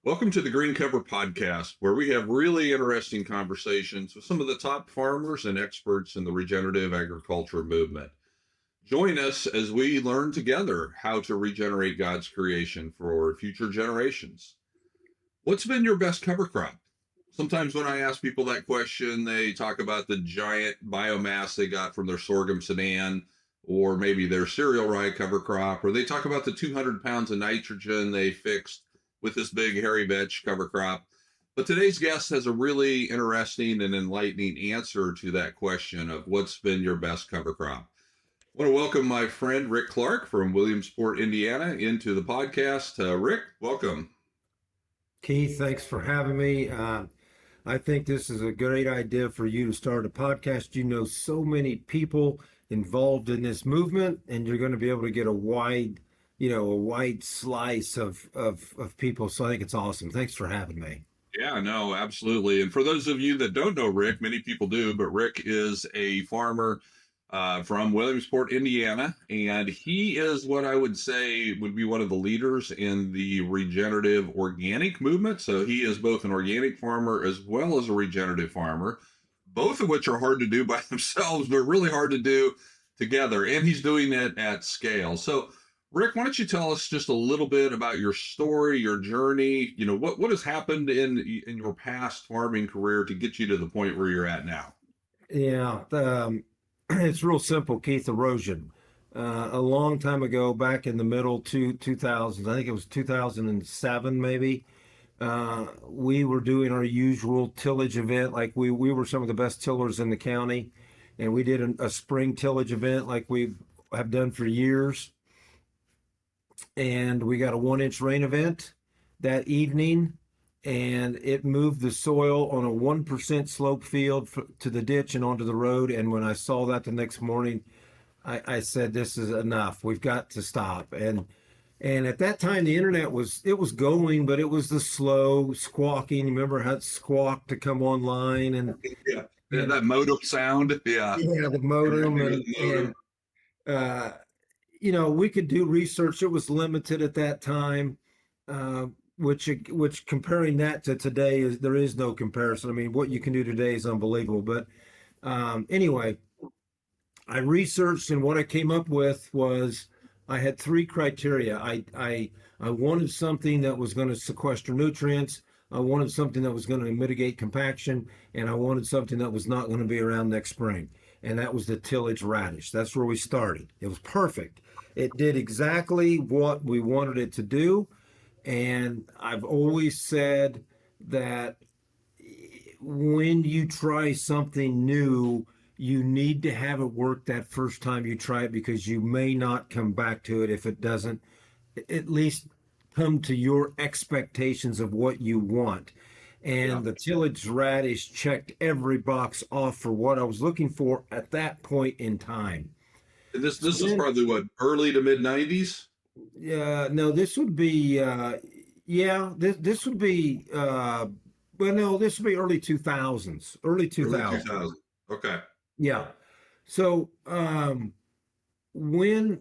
Welcome to the Green Cover Podcast, where we have really interesting conversations with some of the top farmers and experts in the regenerative agriculture movement. Join us as we learn together how to regenerate God's creation for future generations. What's been your best cover crop? Sometimes when I ask people that question, they talk about the giant biomass they got from their sorghum sedan, or maybe their cereal rye cover crop, or they talk about the 200 pounds of nitrogen they fixed with this big hairy vetch cover crop. But today's guest has a really interesting and enlightening answer to that question of what's been your best cover crop. I want to welcome my friend Rick Clark from Williamsport, Indiana, into the podcast. Rick, welcome. Keith, thanks for having me. I think this is a great idea for you to start a podcast. You know so many people involved in this movement, and you're going to be able to get a wide slice of people. So I think it's awesome. Thanks for having me. Yeah, no, absolutely. And for those of you that don't know Rick, many people do, but Rick is a farmer from Williamsport, Indiana, and he is what I would say would be one of the leaders in the regenerative organic movement. So he is both an organic farmer as well as a regenerative farmer, both of which are hard to do by themselves, but really hard to do together. And he's doing it at scale. So Rick, why don't you tell us just a little bit about your story, your journey? You know, what has happened in your past farming career to get you to the point where you're at now? Yeah, it's real simple, Keith. Erosion. A long time ago, back in the middle 2000s, I think it was 2007 maybe, we were doing our usual tillage event. Like we were some of the best tillers in the county, and we did a spring tillage event like we have done for years. And we got a 1 inch rain event that evening, and it moved the soil on a 1% slope field to the ditch and onto the road. And when I saw that the next morning, I said, this is enough. We've got to stop. And at that time, the internet was going, but it was the slow squawking. Remember how it squawked to come online? And Yeah, that modem sound. Yeah, the modem. And we could do research. It was limited at that time, which comparing that to today there is no comparison. I mean, what you can do today is unbelievable. But anyway, I researched, and what I came up with was I had three criteria. I wanted something that was going to sequester nutrients. I wanted something that was going to mitigate compaction, and I wanted something that was not going to be around next spring. And that was the tillage radish. That's where we started. It was perfect. It did exactly what we wanted it to do. And I've always said that when you try something new, you need to have it work that first time you try it, because you may not come back to it if it doesn't at least come to your expectations of what you want. And the tillage radish checked every box off for what I was looking for at that point in time. And this is probably what, early to mid 90s? Yeah, no, this would be this would be this would be early 2000s. Early 2000s. 2000. Okay. Yeah. So when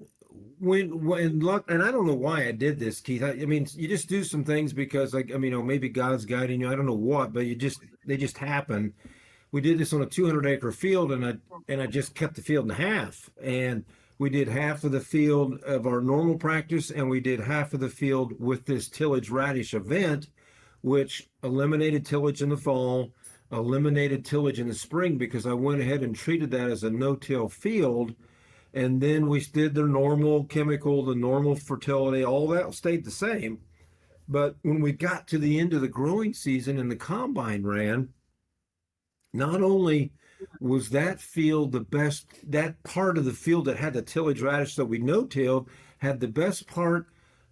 luck, and I don't know why I did this, Keith. I mean, you just do some things because, like, I mean, maybe God's guiding you. I don't know what, but they just happen. We did this on a 200-acre field, and I just cut the field in half, and we did half of the field of our normal practice, and we did half of the field with this tillage radish event, which eliminated tillage in the fall, eliminated tillage in the spring, because I went ahead and treated that as a no-till field. And then we did the normal chemical, the normal fertility, all that stayed the same. But when we got to the end of the growing season and the combine ran, not only was that field the best, that part of the field that had the tillage radish that we no-tilled had the best part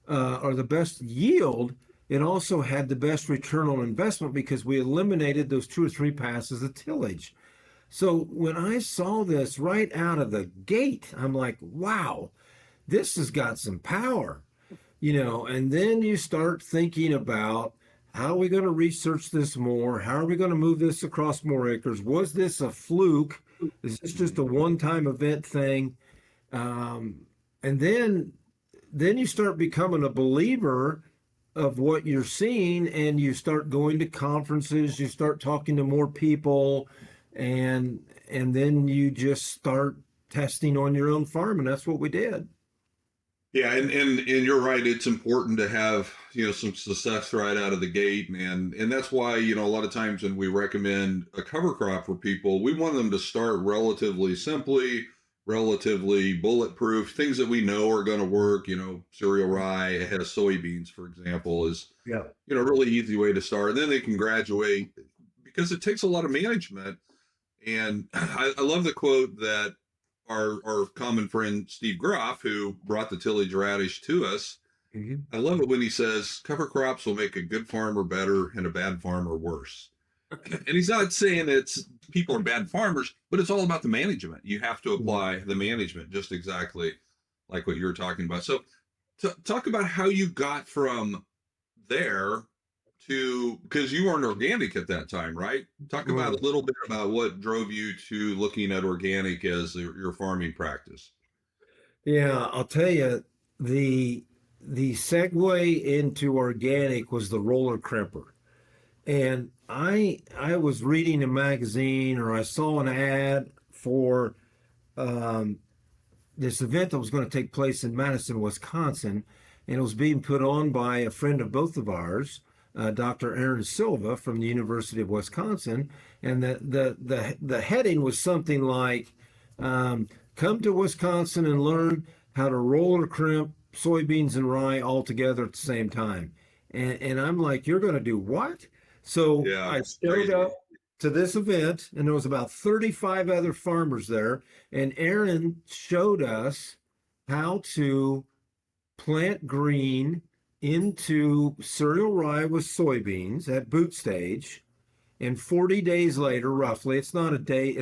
or the best yield, it also had the best return on investment because we eliminated those 2 or 3 passes of tillage. So when I saw this right out of the gate, I'm like, wow, this has got some power, and then you start thinking about, how are we going to research this more? How are we going to move this across more acres? Was this a fluke? Is this just a one-time event thing? And then you start becoming a believer of what you're seeing, and you start going to conferences, you start talking to more people, and then you just start testing on your own farm, and that's what we did. Yeah, and you're right. It's important to have, some success right out of the gate, man. And that's why, a lot of times when we recommend a cover crop for people, we want them to start relatively simply, relatively bulletproof, things that we know are going to work. Cereal rye ahead of soybeans, for example, is, Yeah. a really easy way to start. And then they can graduate because it takes a lot of management. And I love the quote that our common friend Steve Groff, who brought the tillage radish to us, Mhm. I love it when he says cover crops will make a good farmer better and a bad farmer worse. And he's not saying it's people are bad farmers, but it's all about the management. You have to Yeah. apply the management just exactly like what you're talking about. So, talk about how you got from there to, because you weren't organic at that time, right? Talk about a Right. little bit about what drove you to looking at organic as your farming practice. Yeah, I'll tell you, the the segue into organic was the roller crimper. And I was reading a magazine, or I saw an ad for um, this event that was going to take place in Madison, Wisconsin, and it was being put on by a friend of both of ours, Dr. Aaron Silva from the University of Wisconsin, and the heading was something like, "Come to Wisconsin and learn how to roll or crimp soybeans and rye all together at the same time." And I'm like, "You're going to do what?" So Yeah, I showed crazy. up to this event, and there was about 35 other farmers there, and Aaron showed us how to plant green into cereal rye with soybeans at boot stage. And 40 days later, roughly, it's not a day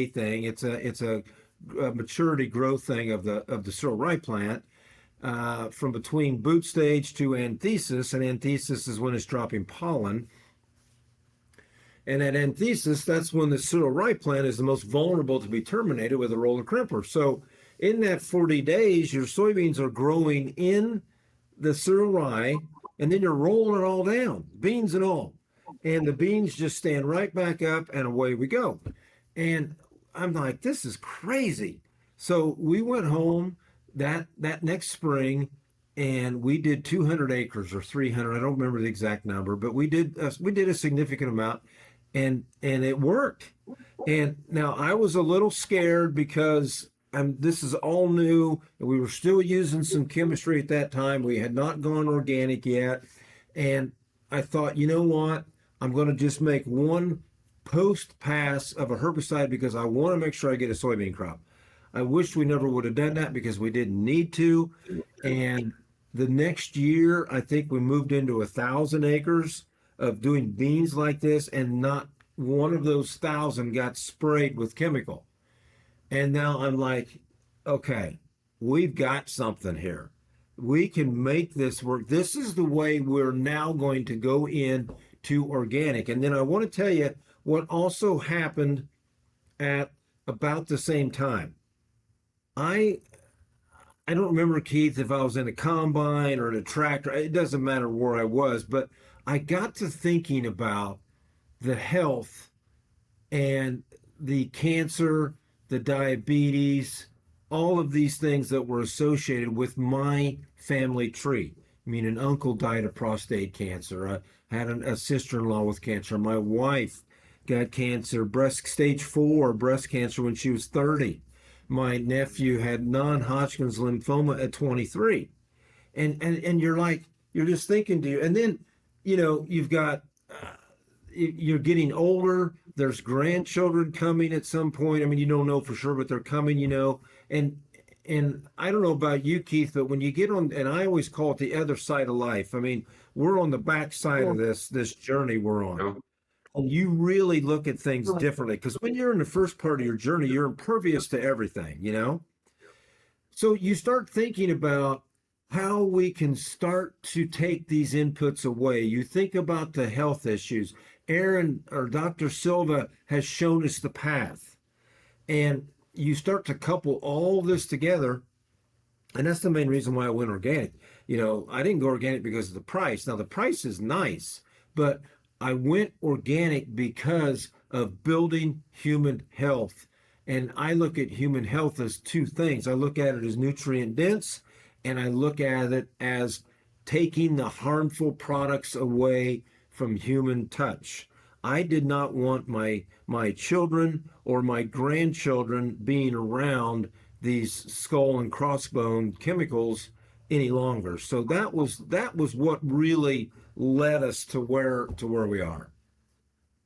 thing. It's a maturity growth thing of the cereal rye plant, from between boot stage to anthesis, and anthesis is when it's dropping pollen. And at anthesis, that's when the cereal rye plant is the most vulnerable to be terminated with a roller crimper. So in that 40 days, your soybeans are growing in the cereal rye, and then you're rolling it all down, beans and all. And the beans just stand right back up, and away we go. And I'm like, this is crazy. So we went home that next spring, and we did 200 acres or 300. I don't remember the exact number, but we did a significant amount, and it worked. And now I was a little scared because this is all new, and we were still using some chemistry at that time. We had not gone organic yet. And I thought, you know what? I'm going to just make one post pass of a herbicide because I want to make sure I get a soybean crop. I wish we never would have done that because we didn't need to. And the next year, I think we moved into 1,000 acres of doing beans like this, and not one of those 1,000 got sprayed with chemical. And now I'm like, okay, we've got something here. We can make this work. This is the way we're now going to go in to organic. And then I want to tell you what also happened at about the same time. I I don't remember, Keith, if I was in a combine or in a tractor. It doesn't matter where I was, but I got to thinking about the health and the cancer, the diabetes, all of these things that were associated with my family tree. I mean, an uncle died of prostate cancer. I had a sister-in-law with cancer. My wife got cancer, breast stage 4 breast cancer when she was 30. My nephew had non-Hodgkin's lymphoma at 23. And you're like, you're just thinking to you, and then you've got you're getting older. There's grandchildren coming at some point. I mean, you don't know for sure, but they're coming. And I don't know about you, Keith, but when you get on, and I always call it the other side of life. I mean, we're on the back side of this journey we're on. Yeah. And you really look at things differently because when you're in the first part of your journey, you're impervious to everything. So you start thinking about how we can start to take these inputs away. You think about the health issues. Aaron or Dr. Silva has shown us the path. And you start to couple all this together. And that's the main reason why I went organic. I didn't go organic because of the price. Now the price is nice, but I went organic because of building human health. And I look at human health as two things. I look at it as nutrient dense, and I look at it as taking the harmful products away from human touch. I did not want my children or my grandchildren being around these skull and crossbone chemicals any longer. So that was what really led us to where we are.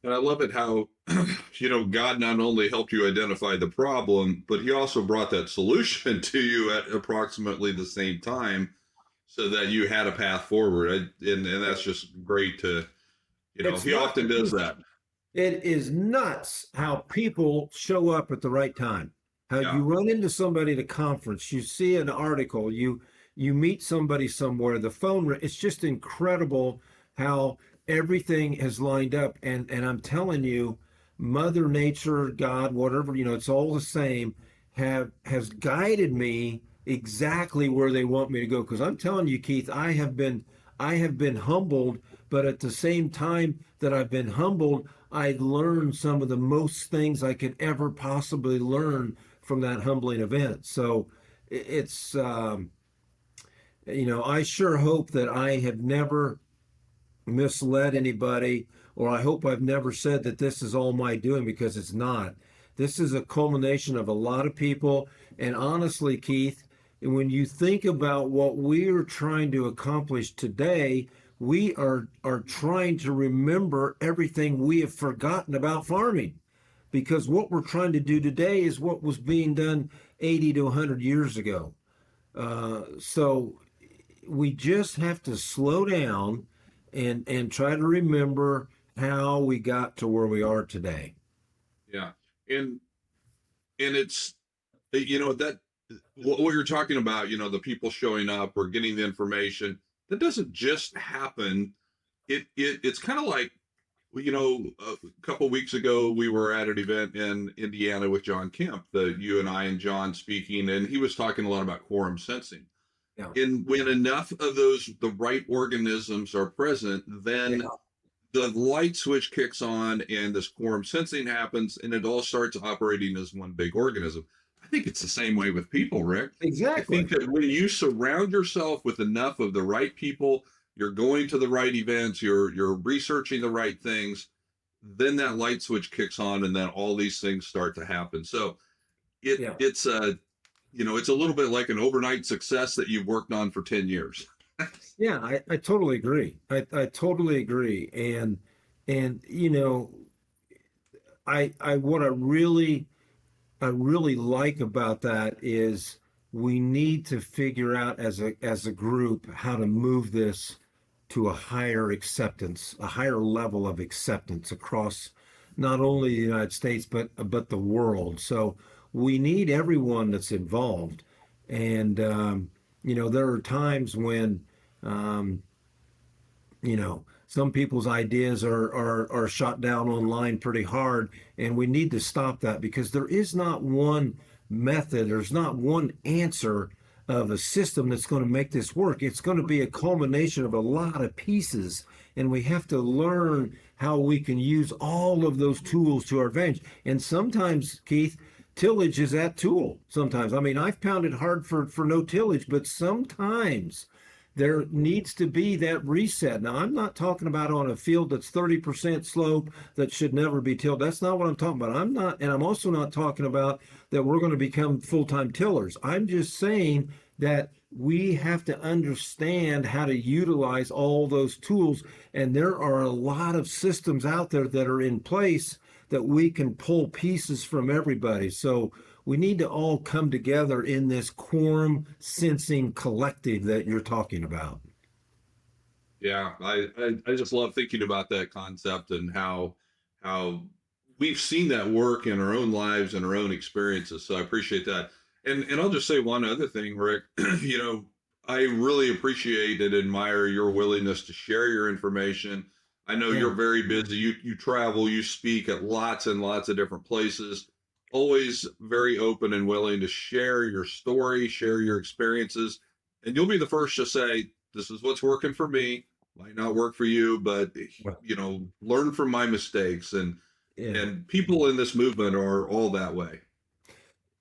And I love it how, God not only helped you identify the problem, but he also brought that solution to you at approximately the same time so that you had a path forward. And that's just great to, It's he not often does that. It is nuts how people show up at the right time. How Yeah. you run into somebody at a conference, you see an article, you meet somebody somewhere, the phone, it's just incredible how everything has lined up. And I'm telling you, Mother Nature, God, whatever, it's all the same, has guided me exactly where they want me to go. Because I'm telling you, Keith, I have been humbled, but at the same time that I've been humbled, I learned some of the most things I could ever possibly learn from that humbling event. So it's, I sure hope that I have never misled anybody, or I hope I've never said that this is all my doing, because it's not. This is a culmination of a lot of people. And honestly, Keith, when you think about what we are trying to accomplish today, we are trying to remember everything we have forgotten about farming, because what we're trying to do today is what was being done 80 to 100 years ago. So we just have to slow down and try to remember how we got to where we are today. Yeah. And, it's, that what you're talking about, the people showing up or getting the information, that doesn't just happen. It's kind of like, a couple of weeks ago, we were at an event in Indiana with John Kemp, you and I and John speaking, and he was talking a lot about quorum sensing. Yeah. And when enough of the right organisms are present, then Yeah. the light switch kicks on and this quorum sensing happens and it all starts operating as one big organism. I think it's the same way with people, Rick. I Exactly. think that when you surround yourself with enough of the right people, you're going to the right events, you're researching the right things, then that light switch kicks on and then all these things start to happen. So Yeah. it's a little bit like an overnight success that you've worked on for 10 years. Yeah, I totally agree. I totally agree. And I what I really like about that is we need to figure out as a group how to move this to a higher acceptance, a higher level of acceptance across not only the United States but the world. So we need everyone that's involved. And there are times when um, some people's ideas are shot down online pretty hard, and we need to stop that, because there is not one method, there's not one answer of a system that's going to make this work. It's going to be a culmination of a lot of pieces, and we have to learn how we can use all of those tools to our advantage. And sometimes, Keith, tillage is that tool. Sometimes, I mean, I've pounded hard for no tillage, but sometimes there needs to be that reset. Now, I'm not talking about on a field that's 30% slope that should never be tilled. That's not what I'm talking about. I'm not, and I'm also not talking about that we're going to become full-time tillers. I'm just saying that we have to understand how to utilize all those tools. And there are a lot of systems out there that are in place that we can pull pieces from everybody. So we need to all come together in this quorum sensing collective that you're talking about. Yeah, I just love thinking about that concept and how we've seen that work in our own lives and our own experiences. So I appreciate that. And I'll just say one other thing, Rick. I really appreciate and admire your willingness to share your information. I know Yeah. you're very busy. You travel, you speak at lots and lots of different places. Always very open and willing to share your story, share your experiences, And you'll be the first to say, this is what's working for me. Might not work for you, but Well, learn from my mistakes. yeah. And people in this movement are all that way.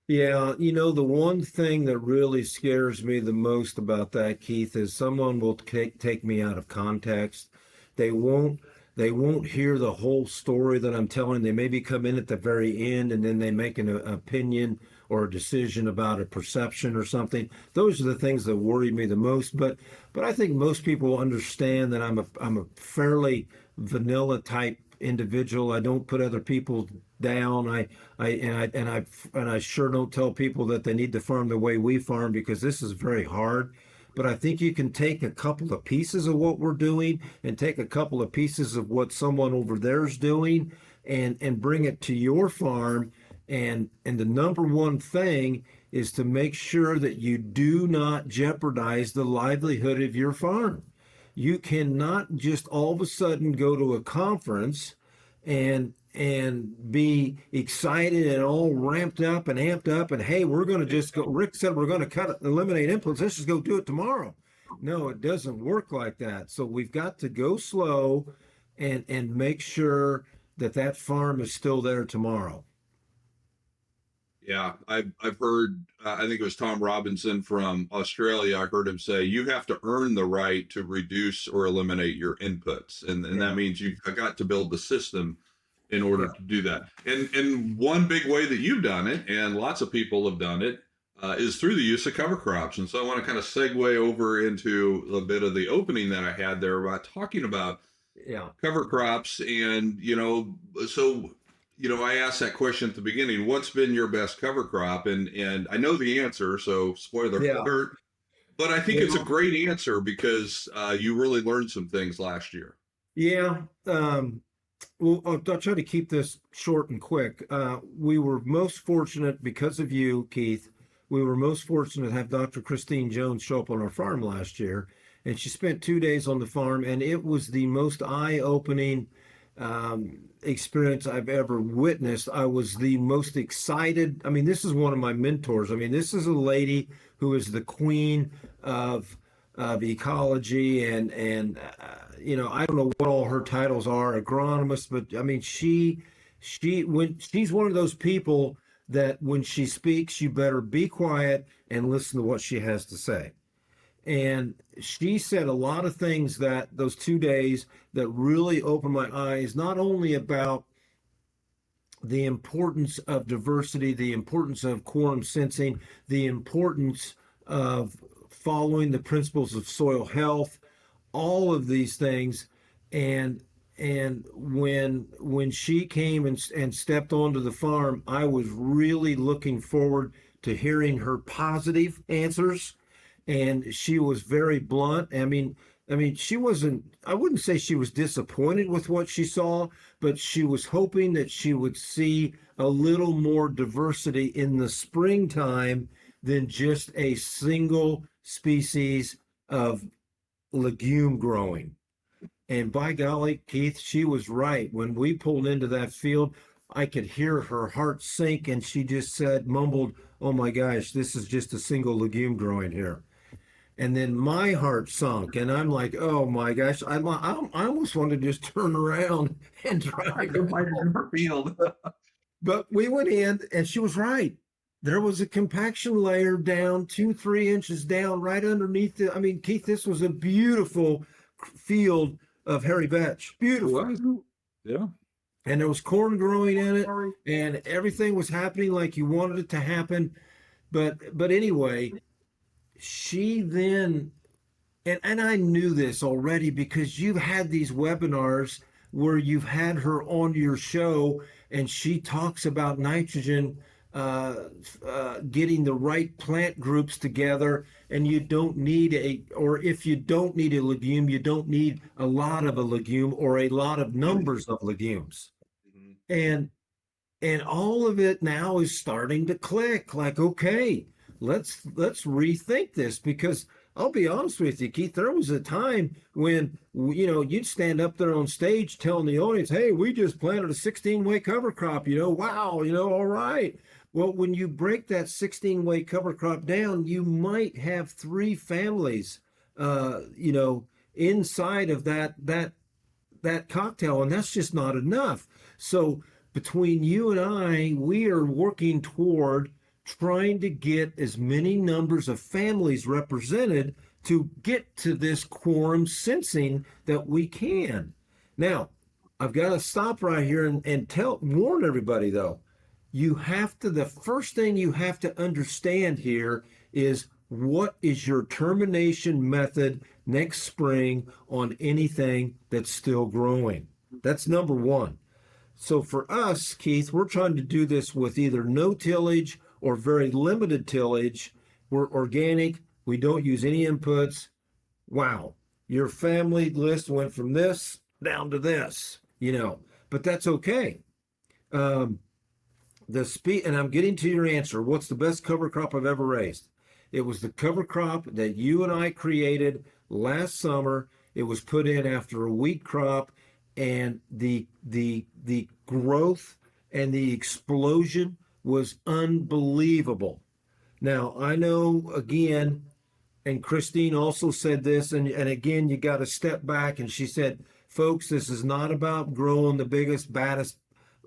Yeah, the one thing that really scares me the most about that, Keith, is someone will take me out of context. They won't they won't hear the whole story that I'm telling. They maybe come in at the very end and then they make an opinion or a decision about a perception or something. Those are the things that worry me the most. But I think most people understand that I'm a fairly vanilla type individual. I don't put other people down. I sure don't tell people that they need to farm the way we farm because this is very hard. But I think you can take a couple of pieces of what we're doing and take a couple of pieces of what someone over there's doing and bring it to your farm. And the number one thing is to make sure that you do not jeopardize the livelihood of your farm. You cannot just all of a sudden go to a conference and be excited and all ramped up and amped up and hey, we're going to just go. Rick said we're going to eliminate inputs. Let's just go do it tomorrow. No, it doesn't work like that. So we've got to go slow and make sure that that farm is still there tomorrow. Yeah, I've heard. I think it was Tom Robinson from Australia. I heard him say you have to earn the right to reduce or eliminate your inputs, and that Yeah, means you've got to build the system in order yeah, to do that. And one big way that you've done it, and lots of people have done it, is through the use of cover crops. And so I want to kind of segue over into a bit of the opening that I had there about talking about yeah, cover crops. And so I asked that question at the beginning, what's been your best cover crop? And I know the answer, so spoiler yeah. alert, but I think it's a Well, great answer because you really learned some things last year. yeah. Well, I'll try to keep this short and quick. We were most fortunate because of you, Keith. We were most fortunate to have Dr. Christine Jones show up on our farm last year, and she spent 2 days on the farm, and it was the most eye-opening experience I've ever witnessed. I was the most excited. I mean, this is one of my mentors. I mean, this is a lady who is the queen of ecology and I don't know what all her titles are, agronomist, but I mean when she's one of those people that when she speaks, you better be quiet and listen to what she has to say. And she said a lot of things that those 2 days that really opened my eyes, not only about the importance of diversity, the importance of quorum sensing, the importance of following the principles of soil health, all of these things. And when she came and stepped onto the farm, I was really looking forward to hearing her positive answers. And she was very blunt. I mean, she wasn't, I wouldn't say she was disappointed with what she saw, but she was hoping that she would see a little more diversity in the springtime than just a single species of legume growing. And by golly, Keith, she was right. When we pulled into that field, I could hear her heart sink, and she just mumbled, "Oh my gosh, this is just a single legume growing here." And then my heart sunk, and I'm like, "Oh my gosh!" I almost wanted to just turn around and drive Go find a home. different field. But we went in, and she was right. There was a compaction layer down 2, 3 inches down, right underneath it. I mean, Keith, this was a beautiful field of hairy vetch, beautiful, Was. Yeah. and there was corn growing in it, and everything was happening like you wanted it to happen. But anyway, she then and I knew this already because you've had these webinars where you've had her on your show and she talks about nitrogen getting the right plant groups together, and you don't need or if you don't need a legume, you don't need a lot of a legume or a lot of numbers of legumes. Mhm. And all of it now is starting to click like, okay, let's rethink this because I'll be honest with you, Keith, there was a time when you'd stand up there on stage telling the audience, hey, we just planted a 16-way cover crop, wow, all right. Well, when you break that 16-way cover crop down, you might have three families, you know, inside of that cocktail, and that's just not enough. So between you and I, we are working toward trying to get as many numbers of families represented to get to this quorum sensing that we can. Now, I've got to stop right here and warn everybody though. You have to, the first thing you have to understand here is what is your termination method next spring on anything that's still growing. That's number one. So for us, Keith, we're trying to do this with either no tillage or very limited tillage. We're organic. We don't use any inputs. Wow, your family list went from this down to this, you know, but that's okay. Um, and I'm getting to your answer. What's the best cover crop I've ever raised? It was the cover crop that you and I created last summer. It was put in after a wheat crop, and the growth and the explosion was unbelievable. Now I know again, and Christine also said this, and again, you got to step back. And she said, folks, this is not about growing the biggest, baddest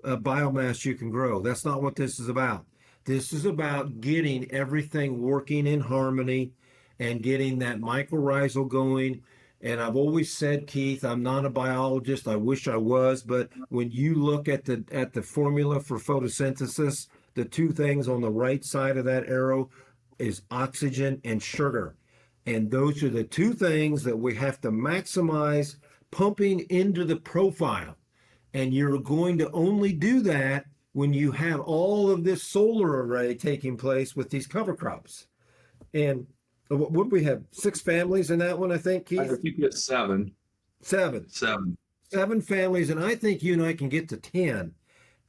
biomass you can grow. That's not what this is about. This is about getting everything working in harmony and getting that mycorrhizal going. And I've always said, Keith, I'm not a biologist. I wish I was, but when you look at the formula for photosynthesis, the two things on the right side of that arrow is oxygen and sugar. And those are the two things that we have to maximize pumping into the profile. And you're going to only do that when you have all of this solar array taking place with these cover crops. And what we have? 6 families in that one, I think, I Keith? think it's seven. Seven. Seven. 7 families, and I think you and I can get to 10.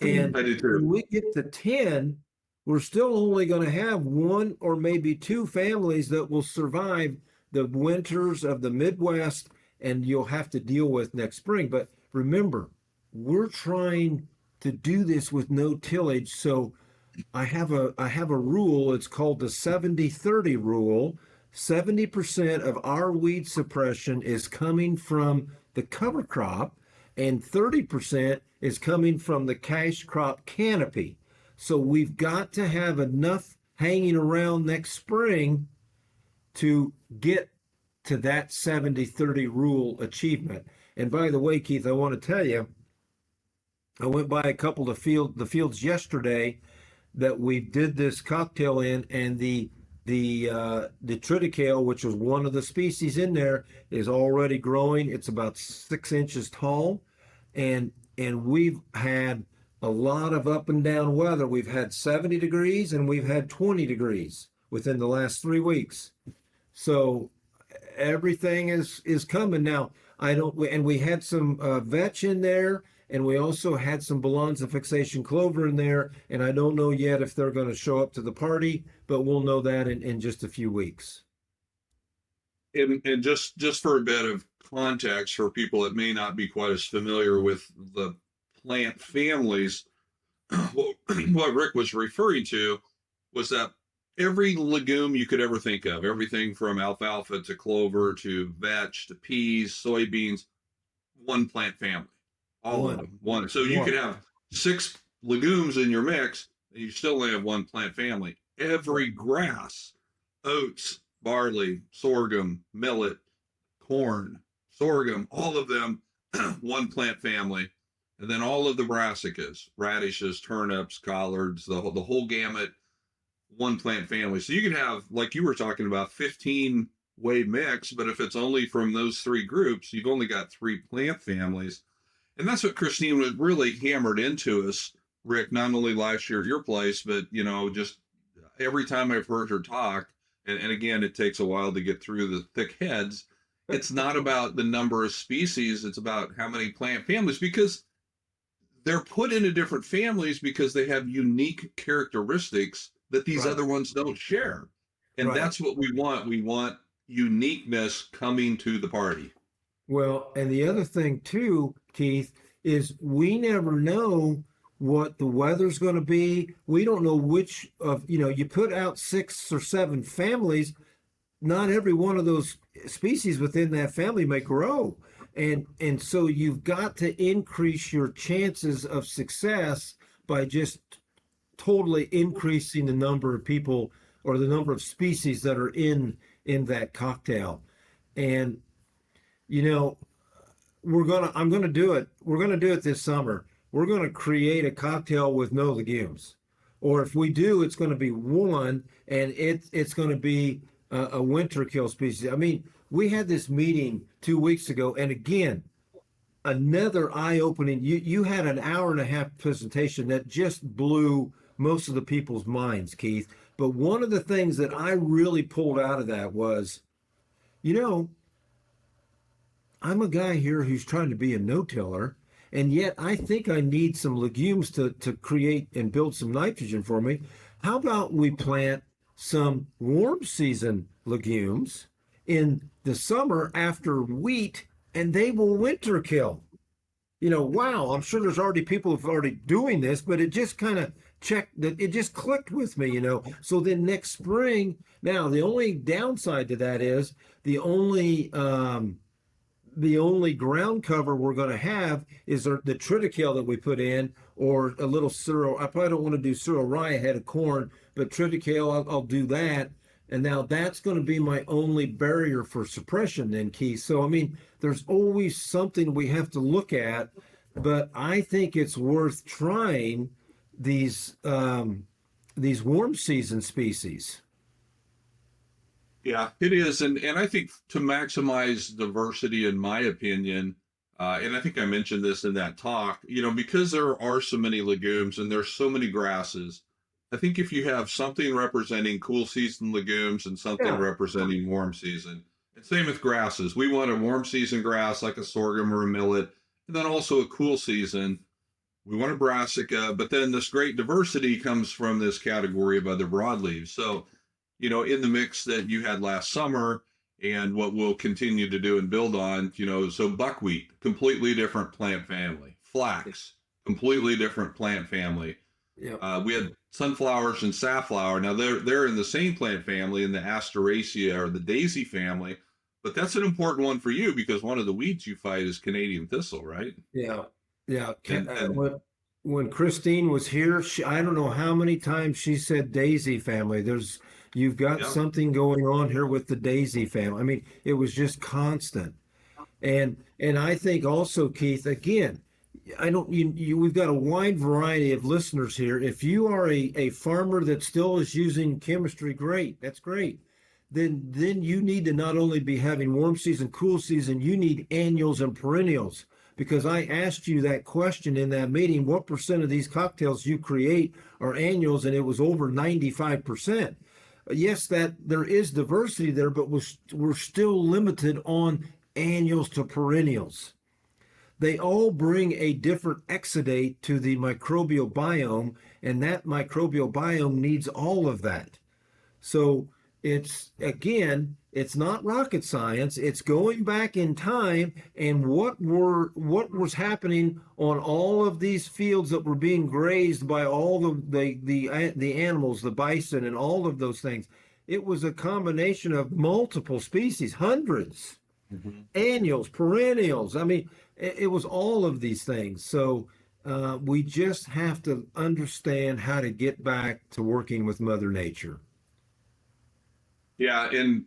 And I do too. when we get to 10, we're still only going to have 1 or maybe 2 families that will survive the winters of the Midwest, and you'll have to deal with next spring. But remember, we're trying to do this with no tillage. So I have a rule. It's called the 70-30 rule. 70% of our weed suppression is coming from the cover crop, and 30% is coming from the cash crop canopy. So we've got to have enough hanging around next spring to get to that 70-30 rule achievement. And by the way, Keith, I want to tell you, I went by a couple of the fields yesterday that we did this cocktail in, and the triticale, which was one of the species in there, is already growing. It's about 6 inches tall, and we've had a lot of up and down weather. We've had 70 degrees and we've had 20 degrees within the last 3 weeks. So everything is coming now. And we had some vetch in there, and we also had some Balanza fixation clover in there. And I don't know yet if they're going to show up to the party, but we'll know that in just a few weeks. And just for a bit of context for people that may not be quite as familiar with the plant families, what Rick was referring to was that every legume you could ever think of, everything from alfalfa to clover to vetch to peas, soybeans, one plant family, all of them, one. So you could have 6 legumes in your mix, and you still only have one plant family. Every grass, oats, barley, sorghum, millet, corn, sorghum, all of them, one plant family. And then all of the brassicas, radishes, turnips, collards, the whole gamut, one plant family. So you can have, like you were talking about, 15-way mix, but if it's only from those 3 groups, you've only got 3 plant families. And that's what Christine was really hammered into us, Rick, not only last year at your place, but, just every time I've heard her talk, and again, it takes a while to get through the thick heads. It's not about the number of species. It's about how many plant families, because they're put into different families because they have unique characteristics that these other ones don't share. And that's what we want. We want uniqueness coming to the party. Well, and the other thing too, Keith, is we never know what the weather's going to be. We don't know which of, you put out 6 or 7 families, not every one of those species within that family may grow. And so you've got to increase your chances of success by just totally increasing the number of people or the number of species that are in that cocktail. And you know, I'm gonna do it. We're gonna do it this summer. We're gonna create a cocktail with no legumes. Or if we do, it's gonna be one, and it's gonna be a winter kill species. I mean, we had this meeting 2 weeks ago, and again, another eye-opening. You had an hour and a half presentation that just blew most of the people's minds, Keith. But one of the things that I really pulled out of that was, you know, I'm a guy here who's trying to be a no-tiller, and yet I think I need some legumes to create and build some nitrogen for me. How about we plant some warm season legumes in the summer after wheat, and they will winter kill? Wow, I'm sure there's already people who've already doing this, but it just kind of checked that it just clicked with me. So then next spring, now the only downside to that is the only ground cover we're going to have is the triticale that we put in, or a little cereal. I probably don't want to do cereal rye ahead of corn, but triticale, I'll do that. And now that's going to be my only barrier for suppression then, Keith. So, I mean, there's always something we have to look at, but I think it's worth trying these warm season species. Yeah, it is. And I think to maximize diversity, in my opinion, and I think I mentioned this in that talk, because there are so many legumes and there's so many grasses, I think if you have something representing cool season legumes and something Yeah. representing warm season, and same with grasses, we want a warm season grass like a sorghum or a millet, and then also a cool season. We want a brassica, but then this great diversity comes from this category of other broadleaves. So, in the mix that you had last summer and what we'll continue to do and build on, so buckwheat, completely different plant family, flax, completely different plant family. Yeah. We had sunflowers and safflower. Now they're in the same plant family in the Asteraceae or the daisy family, but that's an important one for you because one of the weeds you fight is Canadian thistle, right? Yeah. Yeah. And When Christine was here, I don't know how many times she said Daisy family. You've got yeah, something going on here with the Daisy family. I mean, it was just constant. And I think also, Keith, again, I don't we've got a wide variety of listeners here. If you are a farmer that still is using chemistry, great, that's great. Then you need to not only be having warm season, cool season, you need annuals and perennials. Because I asked you that question in that meeting, what percent of these cocktails you create are annuals, and it was over 95%. Yes, that there is diversity there, but we're still limited on annuals to perennials. They all bring a different exudate to the microbial biome, and that microbial biome needs all of that. So it's not rocket science. It's going back in time and what was happening on all of these fields that were being grazed by all the animals, the bison and all of those things. It was a combination of multiple species, hundreds, Mhm. annuals, perennials. I mean, it was all of these things. So we just have to understand how to get back to working with Mother Nature. Yeah, and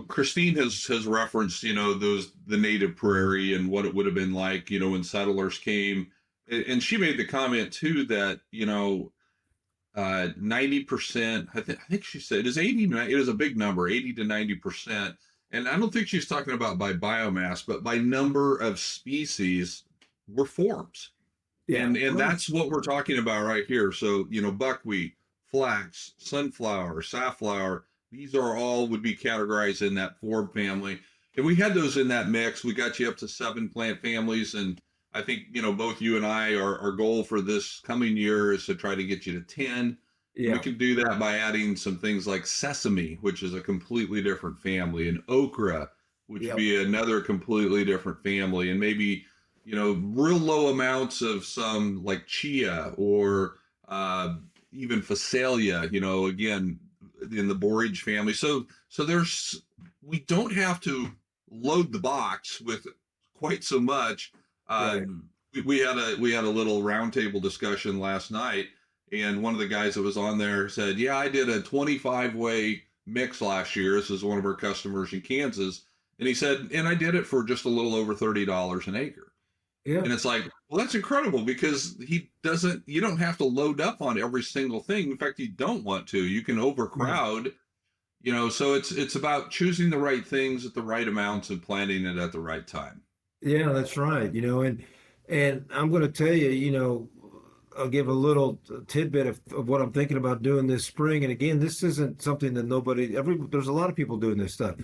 Christine has referenced those the native prairie and what it would have been like when settlers came, and she made the comment too that 90%, I think she said it is 80, it is a big number, 80 to 90%. And I don't think she's talking about by biomass, but by number of species were forms. Yeah. And that's what we're talking about right here. So, buckwheat, flax, sunflower, safflower, these are all would be categorized in that forb family. And we had those in that mix. We got you up to 7 plant families. And I think, both you and I, our goal for this coming year is to try to get you to 10. And we Yeah. can do that by adding some things like sesame, which is a completely different family, and okra, which would Yep. be another completely different family, and maybe real low amounts of some like chia or uh, even phacelia, again, in the borage family. So we don't have to load the box with quite so much. Uh, Right. we had a little roundtable discussion last night, and one of the guys that was on there said, "Yeah, I did a 25-way mix last year. This is one of our customers in Kansas." And he said, and I did it for just a little over $30 an acre. Yeah. And it's like, well, that's incredible because you don't have to load up on every single thing. In fact, you don't want to. You can Right. overcrowd, so it's about choosing the right things at the right amounts and planting it at the right time. Yeah, that's right. And I'm going to tell you, I'll give a little tidbit of what I'm thinking about doing this spring. And again, this isn't something that there's a lot of people doing this stuff,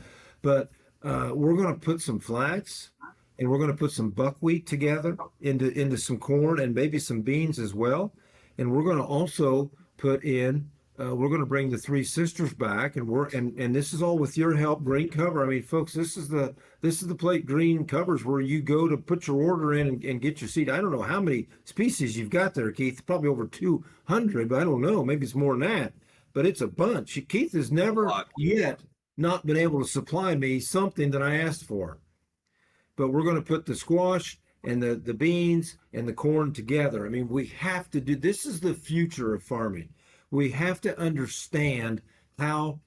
but we're going to put some flax and we're going to put some buckwheat together into some corn and maybe some beans as well. And we're going to also we're going to bring the Three Sisters back, and this is all with your help, Green Cover. I mean, folks, this is the plate green covers where you go to put your order in and get your seed. I don't know how many species you've got there, Keith. Probably over 200, but I don't know. Maybe it's more than that. But it's a bunch. Keith has never But yet not been able to supply me something that I asked for. But we're going to put the squash and the beans and the corn together. I mean, we have to do this is the future of farming. We have to understand how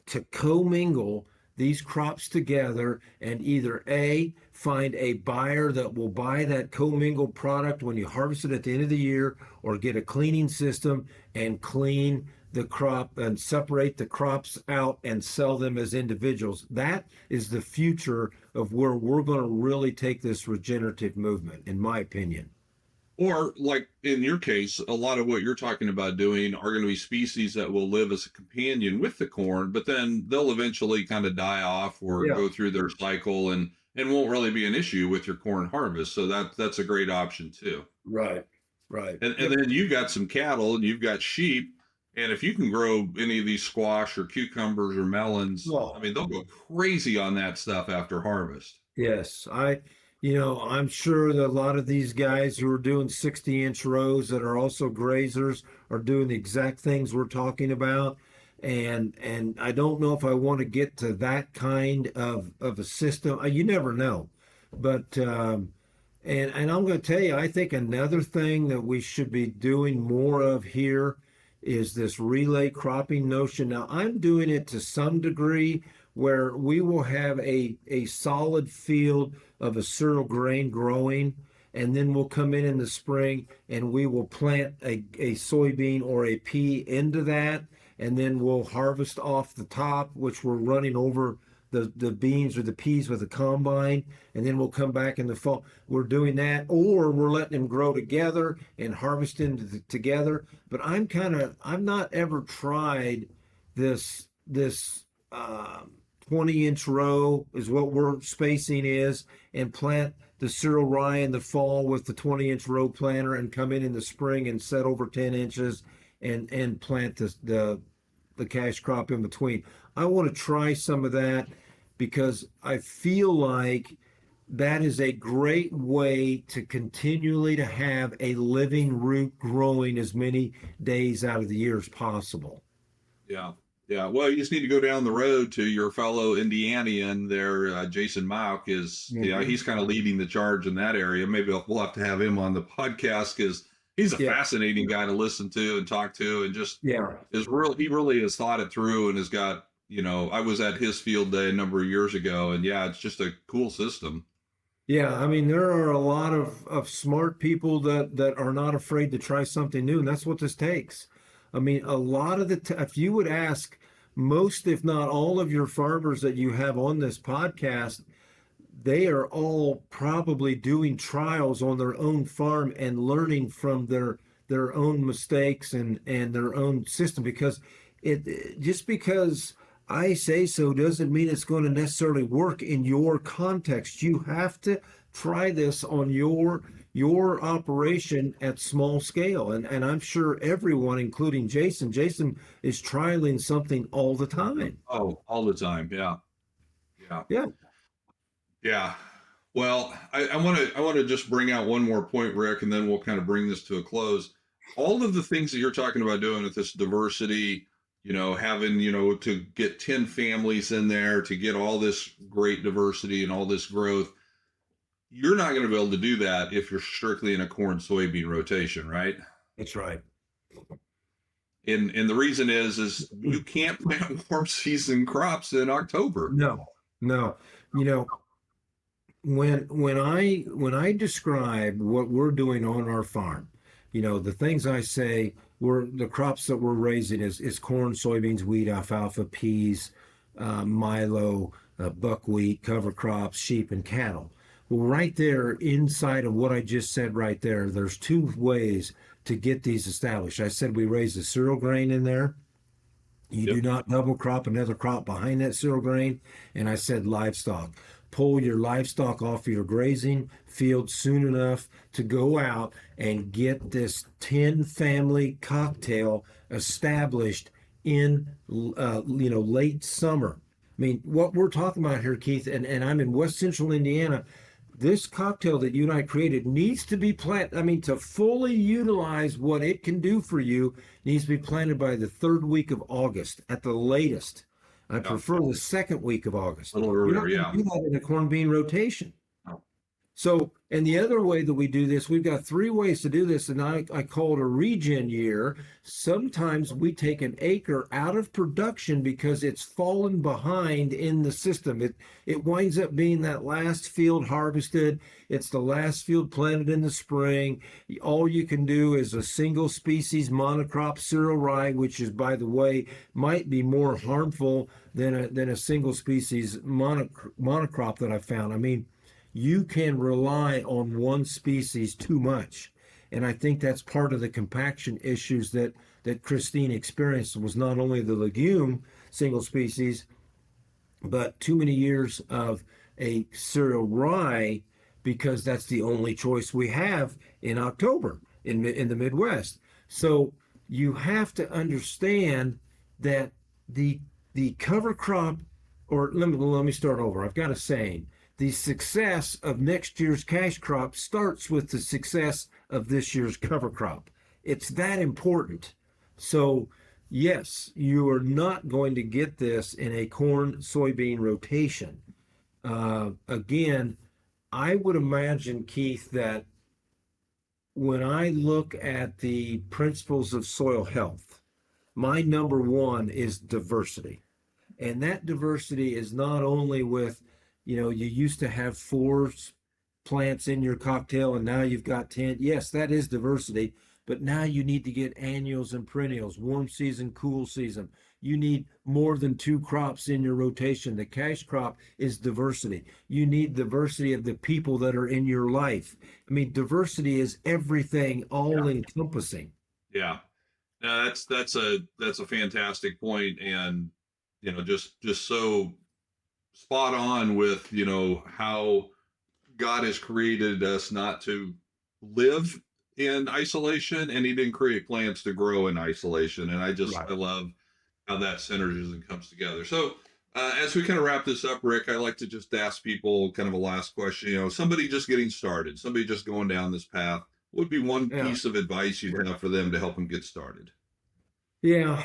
to commingle these crops together and either A, find a buyer that will buy that commingled product when you harvest it at the end of the year, or get a cleaning system and clean the crop and separate the crops out and sell them as individuals. That is the future of where we're going to really take this regenerative movement, in my opinion. or like in your case, a lot of what you're talking about doing are going to be species that will live as a companion with the corn, but then they'll eventually kind of die off or Yeah. go through their cycle and won't really be an issue with your corn harvest. So that's a great option too. Right. Right. And Yep. then you've got some cattle and you've got sheep. And if you can grow any of these squash or cucumbers or melons, I Well, mean, they'll go crazy on that stuff after harvest. yes, I'm sure that a lot of these guys who are doing 60-inch rows that are also grazers are doing the exact things we're talking about. And I don't know if I want to get to that kind of a system. You never know. But and I'm going to tell you, I think another thing that we should be doing more of here is this relay cropping notion. Now, I'm doing it to some degree where we will have a solid field of a cereal grain growing, and then we'll come in the spring and we will plant a soybean or a pea into that, and then we'll harvest off the top, which we're running over the beans or the peas with a combine, and then we'll come back in the fall. We're doing that, or we're letting them grow together and harvesting together. But I've not ever tried this 20-inch row is what we're spacing is, and plant the cereal rye in the fall with the 20-inch row planter, and come in the spring and set over 10 inches and plant the cash crop in between. I want to try some of that because I feel like that is a great way to continually to have a living root growing as many days out of the year as possible. Yeah. Yeah. Well, you just need to go down the road to your fellow Indianian there, Jason Mauk Mhm. he's kind of leading the charge in that area. Maybe we'll have to have him on the podcast because he's a Yeah, fascinating guy to listen to and talk to and just yeah, he really has thought it through and has got, I was at his field day a number of years ago and yeah, it's just a cool system. yeah. I mean, there are a lot of smart people that are not afraid to try something new, and that's what this takes. I mean, a lot of if you would ask most, if not all, of your farmers that you have on this podcast, they are all probably doing trials on their own farm and learning from their own mistakes and their own system, because it just because I say so doesn't mean it's going to necessarily work in your context. You have to try this on your operation at small scale, and I'm sure everyone, including Jason is trialing something all the time. Oh, all the time. Yeah. Yeah. Yeah. Yeah. Well, I want to just bring out one more point, Rick, and then we'll kind of bring this to a close. All of the things that you're talking about doing with this diversity, having, to get 10 families in there to get all this great diversity and all this growth, you're not going to be able to do that if you're strictly in a corn soybean rotation, right? That's right. And the reason is you can't plant warm season crops in October. No, no. You know, when I describe what we're doing on our farm, the things I say, we're the crops that we're raising is corn, soybeans, wheat, alfalfa, peas, milo, buckwheat, cover crops, sheep, and cattle. Well, right there inside of what I just said right there, there's two ways to get these established. I said we raise the cereal grain in there. You Yep. do not double crop another crop behind that cereal grain. And I said livestock. Pull your livestock off of your grazing field soon enough to go out and get this 10 family cocktail established in late summer. I mean, what we're talking about here, Keith, and I'm in West Central Indiana. This cocktail that you and I created needs to be planted. I mean, to fully utilize what it can do for you, needs to be planted by the third week of August at the latest. I Yeah. prefer the second week of August. A little You're earlier, not going yeah. to do that in a corn bean rotation. No. So, and the other way that we do this, we've got three ways to do this, and I call it a regen year. Sometimes we take an acre out of production because it's fallen behind in the system. It winds up being that last field harvested. It's the last field planted in the spring. All you can do is a single species monocrop cereal rye, which is, by the way, might be more harmful than a single species monocrop that I found. I mean, you can rely on one species too much. And I think that's part of the compaction issues that Christine experienced, was not only the legume single species, but too many years of a cereal rye, because that's the only choice we have in October in the Midwest. So you have to understand that the cover crop, or let me start over. I've got a saying: the success of next year's cash crop starts with the success of this year's cover crop. It's that important. So, yes, you are not going to get this in a corn soybean rotation. Again, I would imagine, Keith, that when I look at the principles of soil health, my number one is diversity. And that diversity is not only with, you used to have four plants in your cocktail and now you've got 10. Yes, that is diversity, but now you need to get annuals and perennials, warm season, cool season. You need more than two crops in your rotation. The cash crop is diversity. You need diversity of the people that are in your life. I mean, diversity is everything, all encompassing. Yeah. No, that's a fantastic point, and just so spot on with how God has created us not to live in isolation, and He didn't create plants to grow in isolation. And Right. I love how that synergism comes together. So as we kind of wrap this up, Rick, I like to just ask people kind of a last question. Somebody just getting started, somebody just going down this path. What would be one Yeah. piece of advice you'd have for them to help them get started? Yeah.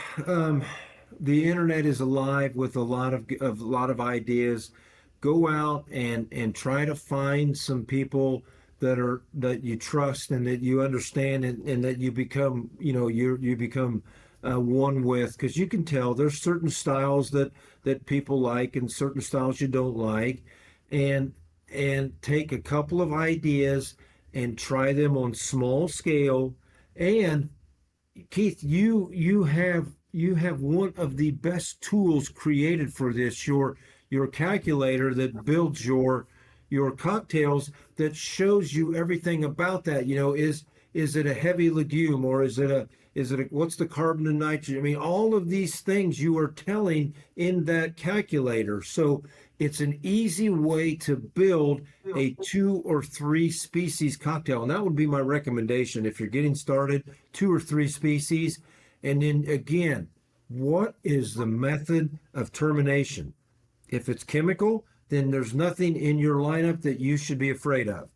The internet is alive with a lot of ideas. Go out and try to find some people that you trust and that you understand, and that you become you become one with, because you can tell there's certain styles that people like and certain styles you don't like, and take a couple of ideas and try them on small scale. And Keith, you have one of the best tools created for this, your calculator that builds your cocktails, that shows you everything about that. Is it a heavy legume, or is it what's the carbon and nitrogen? I mean, all of these things you are telling in that calculator. So it's an easy way to build a two or three species cocktail. And that would be my recommendation if you're getting started: two or three species. And then again, what is the method of termination? If it's chemical, then there's nothing in your lineup that you should be afraid of.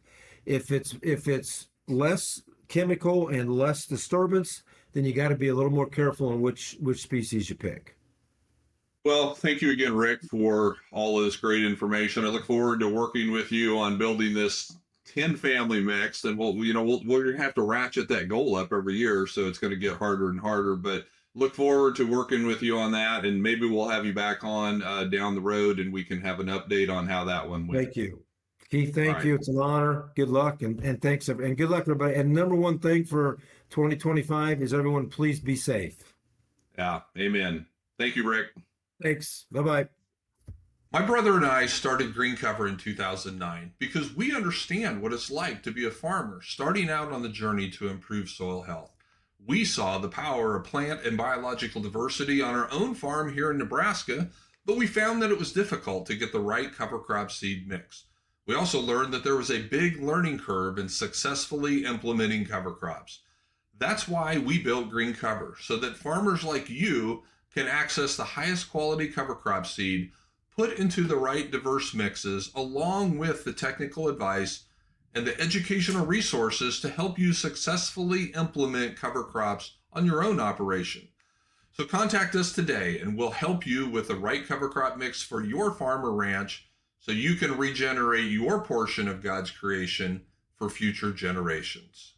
If it's less chemical and less disturbance, then you got to be a little more careful on which species you pick. Well, thank you again, Rick, for all of this great information. I look forward to working with you on building this 10 family mix. And we're going to have to ratchet that goal up every year. So it's going to get harder and harder. But look forward to working with you on that. And maybe we'll have you back on down the road and we can have an update on how that one went. Thank you, Keith. All Thank right. you. It's an honor. Good luck and thanks and good luck everybody. And number one thing for 2025 is everyone please be safe. Yeah. Amen. Thank you, Rick. Thanks. Bye-bye. My brother and I started Green Cover in 2009 because we understand what it's like to be a farmer starting out on the journey to improve soil health. We saw the power of plant and biological diversity on our own farm here in Nebraska, but we found that it was difficult to get the right cover crop seed mix. We also learned that there was a big learning curve in successfully implementing cover crops. That's why we built Green Cover, so that farmers like you can access the highest quality cover crop seed, put into the right diverse mixes, along with the technical advice and the educational resources to help you successfully implement cover crops on your own operation. So contact us today and we'll help you with the right cover crop mix for your farm or ranch so you can regenerate your portion of God's creation for future generations.